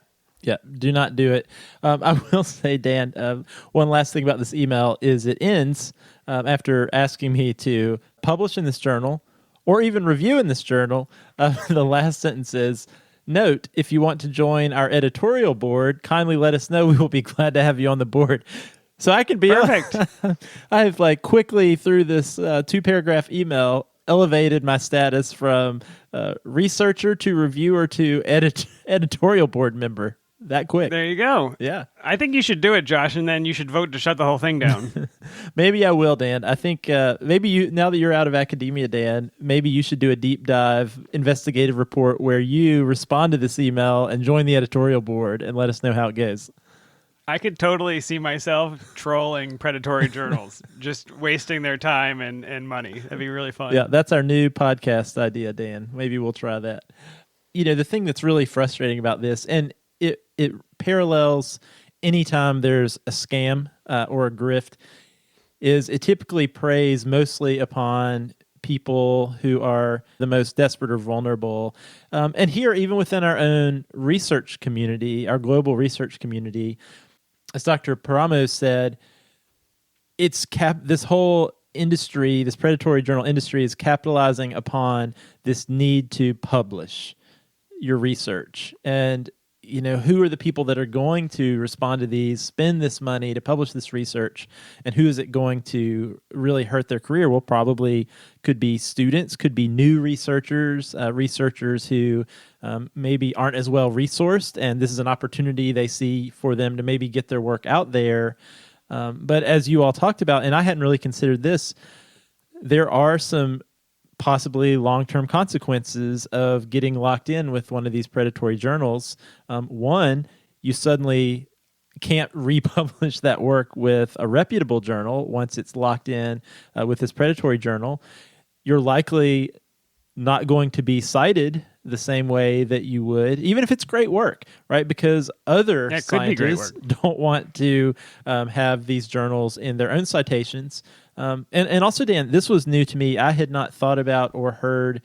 Do not do it. I will say, Dan, one last thing about this email is it ends after asking me to publish in this journal or even review in this journal. The last sentence is, note, if you want to join our editorial board, kindly let us know. We will be glad to have you on the board. So I can be perfect. I have quickly through this 2-paragraph email elevated my status from researcher to reviewer to editorial board member that quick. There you go. Yeah. I think you should do it, Josh, and then you should vote to shut the whole thing down. Maybe I will, Dan. I think maybe you, now that you're out of academia, Dan, maybe you should do a deep dive investigative report where you respond to this email and join the editorial board and let us know how it goes. I could totally see myself trolling predatory journals, just wasting their time and money. That'd be really fun. Yeah, that's our new podcast idea, Dan. Maybe we'll try that. The thing that's really frustrating about this, and it parallels anytime there's a scam or a grift is it typically preys mostly upon people who are the most desperate or vulnerable. And here, even within our own research community, our global research community, as Dr. Paramo said, this whole industry, this predatory journal industry, is capitalizing upon this need to publish your research. And who are the people that are going to respond to these, spend this money to publish this research, and who is it going to really hurt their career? Well, probably could be students, could be new researchers, researchers who maybe aren't as well resourced, and this is an opportunity they see for them to maybe get their work out there. But as you all talked about, and I hadn't really considered this, there are some possibly long-term consequences of getting locked in with one of these predatory journals. One, you suddenly can't republish that work with a reputable journal once it's locked in with this predatory journal. You're likely not going to be cited the same way that you would, even if it's great work, right? Because other scientists don't want to have these journals in their own citations. And also, Dan, this was new to me. I had not thought about or heard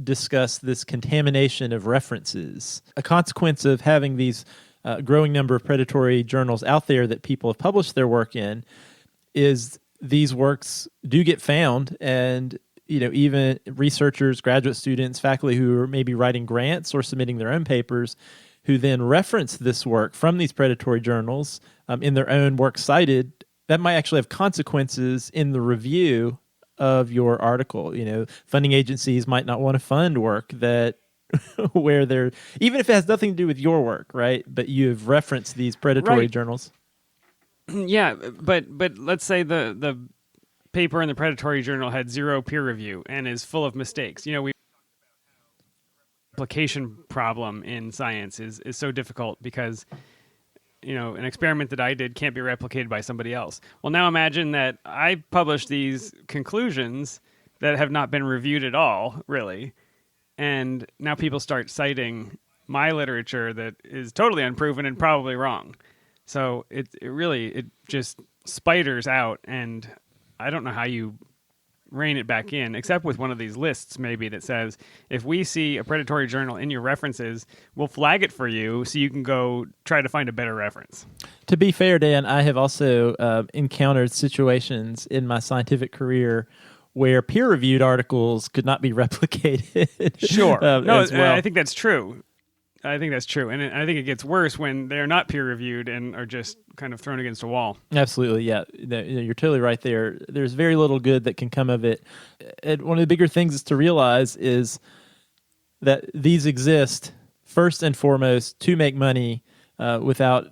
discuss this contamination of references. A consequence of having these growing number of predatory journals out there that people have published their work in is these works do get found, and even researchers, graduate students, faculty who are maybe writing grants or submitting their own papers, who then reference this work from these predatory journals in their own work cited, that might actually have consequences in the review of your article. Funding agencies might not want to fund work that where they're, even if it has nothing to do with your work, right? But you have referenced these predatory journals. Yeah, but let's say the paper in the predatory journal had 0 peer review and is full of mistakes. We application problem in science is so difficult because an experiment that I did can't be replicated by somebody else. Well, now imagine that I publish these conclusions that have not been reviewed at all, really, and now people start citing my literature that is totally unproven and probably wrong. So it really just spiders out, and I don't know how you rein it back in, except with one of these lists maybe that says, if we see a predatory journal in your references, we'll flag it for you so you can go try to find a better reference. To be fair, Dan, I have also encountered situations in my scientific career where peer-reviewed articles could not be replicated. Sure. No, as well. I think that's true. And I think it gets worse when they're not peer-reviewed and are just kind of thrown against a wall. Absolutely, yeah. You're totally right there. There's very little good that can come of it. And one of the bigger things is to realize is that these exist first and foremost to make money without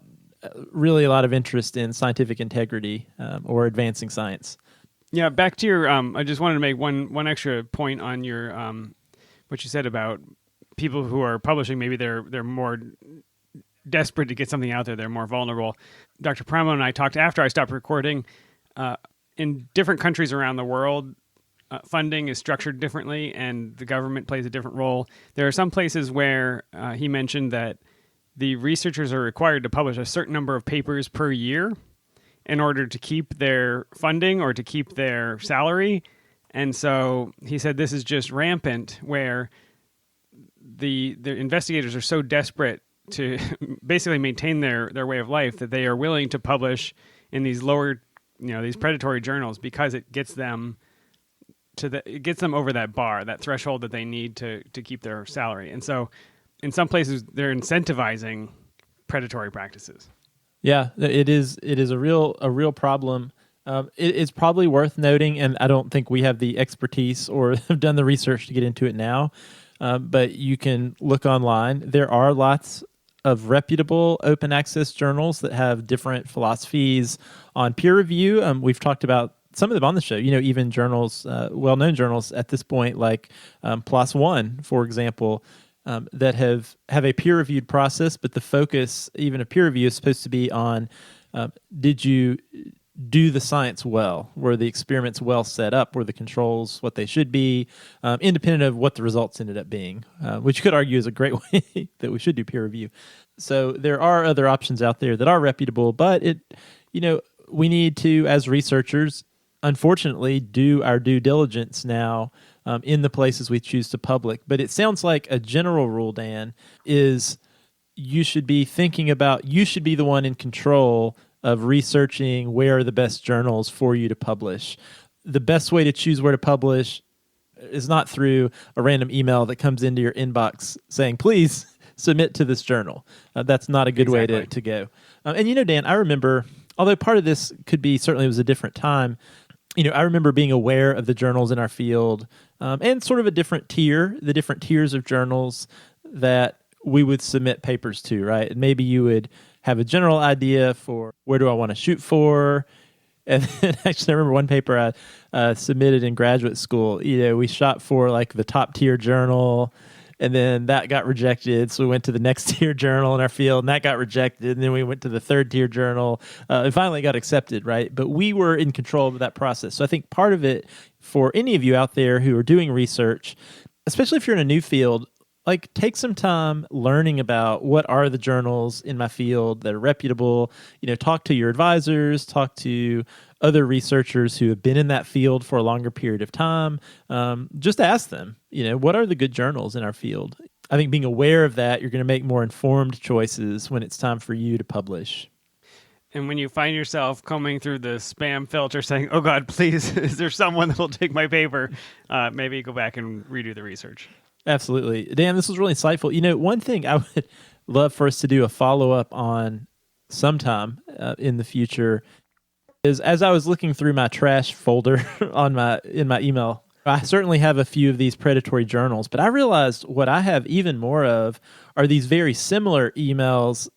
really a lot of interest in scientific integrity or advancing science. Yeah, back to your, I just wanted to make one extra point on your, what you said about people who are publishing. Maybe they're more desperate to get something out there. They're more vulnerable. Dr. Paramo and I talked after I stopped recording. In different countries around the world, funding is structured differently, and the government plays a different role. There are some places where he mentioned that the researchers are required to publish a certain number of papers per year in order to keep their funding or to keep their salary. And so he said this is just rampant, where the investigators are so desperate to basically maintain their way of life that they are willing to publish in these lower, these predatory journals, because it gets them over that bar, that threshold that they need to keep their salary. And so in some places they're incentivizing predatory practices. Yeah, it is a real problem. It's probably worth noting, and I don't think we have the expertise or have done the research to get into it now, but you can look online. There are lots of reputable open access journals that have different philosophies on peer review. We've talked about some of them on the show, even journals, well-known journals at this point, like PLOS ONE, for example, that have a peer-reviewed process, but the focus, even a peer review, is supposed to be on did you do the science well? Were the experiments well set up? Were the controls what they should be, independent of what the results ended up being, which you could argue is a great way that we should do peer review. So there are other options out there that are reputable, but we need to, as researchers, unfortunately, do our due diligence now in the places we choose to publish. But it sounds like a general rule, Dan, is you should be thinking about, you should be the one in control of researching where are the best journals for you to publish. The best way to choose where to publish is not through a random email that comes into your inbox saying, please submit to this journal. That's not a good way to go. And Dan, I remember, although part of this could be, certainly it was a different time, I remember being aware of the journals in our field and sort of the different tiers of journals that we would submit papers to, right? And maybe you would have a general idea for where do I want to shoot for. And then actually, I remember one paper I submitted in graduate school. We shot for like the top tier journal, and then that got rejected. So we went to the next tier journal in our field, and that got rejected. And then we went to the third tier journal, and finally got accepted, right? But we were in control of that process. So I think part of it for any of you out there who are doing research, especially if you're in a new field, like take some time learning about what are the journals in my field that are reputable. Talk to your advisors, talk to other researchers who have been in that field for a longer period of time. Just ask them, what are the good journals in our field? I think being aware of that, you're going to make more informed choices when it's time for you to publish. And when you find yourself combing through the spam filter saying, oh God, please, is there someone that will take my paper? Maybe go back and redo the research. Absolutely. Dan, this was really insightful. One thing I would love for us to do a follow-up on sometime in the future is, as I was looking through my trash folder in my email, I certainly have a few of these predatory journals, but I realized what I have even more of are these very similar emails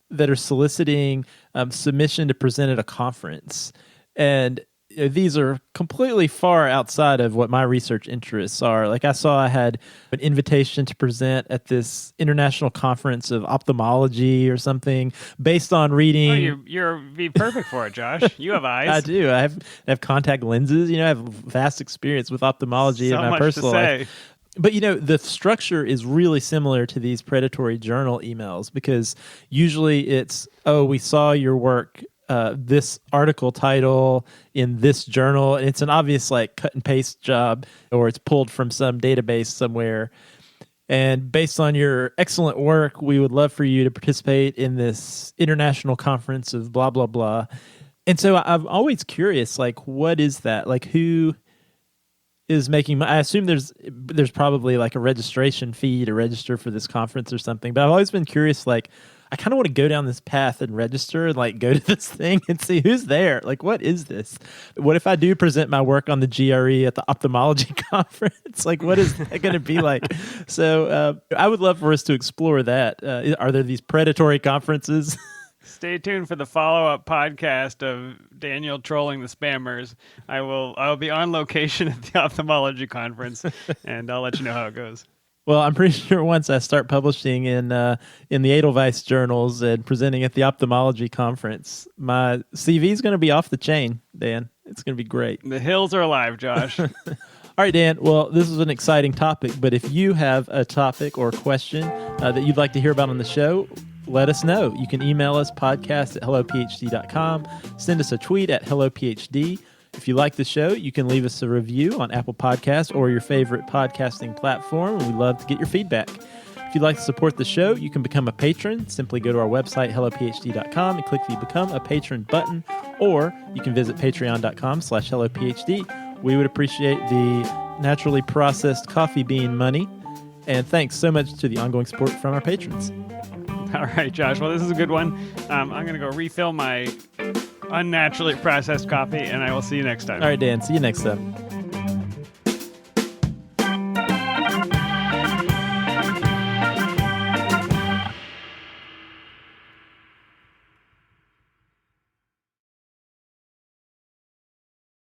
that are soliciting submission to present at a conference. And these are completely far outside of what my research interests are. Like I saw I had an invitation to present at this international conference of ophthalmology or something based on reading. Oh, you're be perfect for it, Josh. You have eyes. I do. I have contact lenses. I have vast experience with ophthalmology in my personal life. But, the structure is really similar to these predatory journal emails because usually it's, oh, we saw your work, this article title in this journal, and it's an obvious like cut and paste job, or it's pulled from some database somewhere. And based on your excellent work, we would love for you to participate in this international conference of blah, blah, blah. And so I'm always curious, like, what is that? Like, who is making, I assume there's probably like a registration fee to register for this conference or something, but I've always been curious, like, I kind of want to go down this path and register and like go to this thing and see who's there. Like, what is this? What if I do present my work on the GRE at the ophthalmology conference? Like, what is that going to be like? So I would love for us to explore that. Are there these predatory conferences? Stay tuned for the follow-up podcast of Daniel trolling the spammers. I'll be on location at the ophthalmology conference, and I'll let you know how it goes. Well, I'm pretty sure once I start publishing in the Edelweiss journals and presenting at the ophthalmology conference, my CV is going to be off the chain, Dan. It's going to be great. The hills are alive, Josh. All right, Dan. Well, this is an exciting topic, but if you have a topic or question that you'd like to hear about on the show, let us know. You can email us, podcast@hellophd.com. Send us a tweet at hellophd. If you like the show, you can leave us a review on Apple Podcasts or your favorite podcasting platform. We'd love to get your feedback. If you'd like to support the show, you can become a patron. Simply go to our website, hellophd.com, and click the Become a Patron button, or you can visit patreon.com/hellophd. We would appreciate the naturally processed coffee bean money. And thanks so much to the ongoing support from our patrons. All right, Josh. Well, this is a good one. I'm going to go refill my unnaturally processed coffee, and I will see you next time. All right, Dan. See you next time.